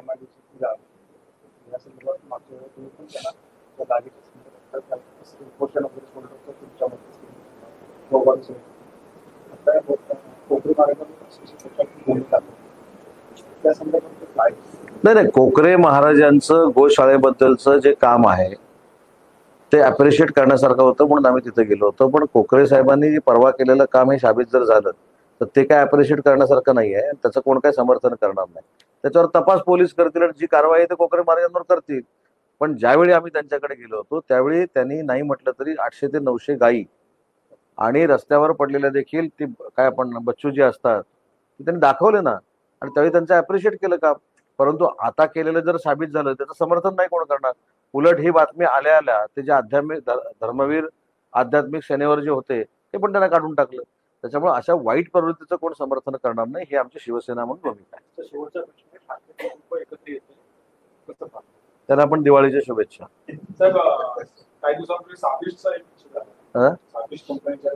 MIDC या संदर्भात मागच्या वेळेस तुम्ही पण त्याला त्या जागेच्या संदर्भात उपोषण वगैरे सोडलं होतं तुमच्या मते आता कोकणी महाराजांची भूमिका त्या संदर्भात काय? नाही, कोकरे महाराजांचं गोशाळेबद्दलचं जे काम आहे ते अप्रिशिएट करण्यासारखं होतं म्हणून आम्ही तिथे गेलो होतो. पण कोकरे साहेबांनी जे परवा केलेलं काम हे साबित जर झालं तर ते काय अप्रिशिएट करण्यासारखं नाही आहे. त्याचं कोण काय समर्थन करणार नाही. त्याच्यावर तपास पोलीस करतील आणि जी कारवाई आहे ते कोकरे महाराजांवर करतील. पण ज्यावेळी आम्ही त्यांच्याकडे गेलो होतो त्यावेळी त्यांनी नाही म्हटलं तरी 800 ते 900 गायी आणि रस्त्यावर पडलेल्या देखील ती काय आपण बच्चू जे असतात ते त्यांनी दाखवले ना, आणि त्यावेळी त्यांचं अप्रिशिएट केलं का. परंतु आता केलेलं जर साबित झालं त्याचं समर्थन नाही कोण करणार. उलट ही बातमी आल्या आल्या ते जे धर्मवीर आध्यात्मिक सेनेवर जे होते ते पण त्यांना काढून टाकलं. त्याच्यामुळे अशा वाईट प्रवृत्तीचं कोण समर्थन करणार नाही हे आमची शिवसेना म्हणून भूमिका आहे. शेवटचा प्रश्न एकत्र येते कसं पाहता? त्यांना आपण दिवाळीच्या शुभेच्छा. काही दिवसांपूर्वी साबिष्टचा एक हा? साबिष्ट कंपनीच्या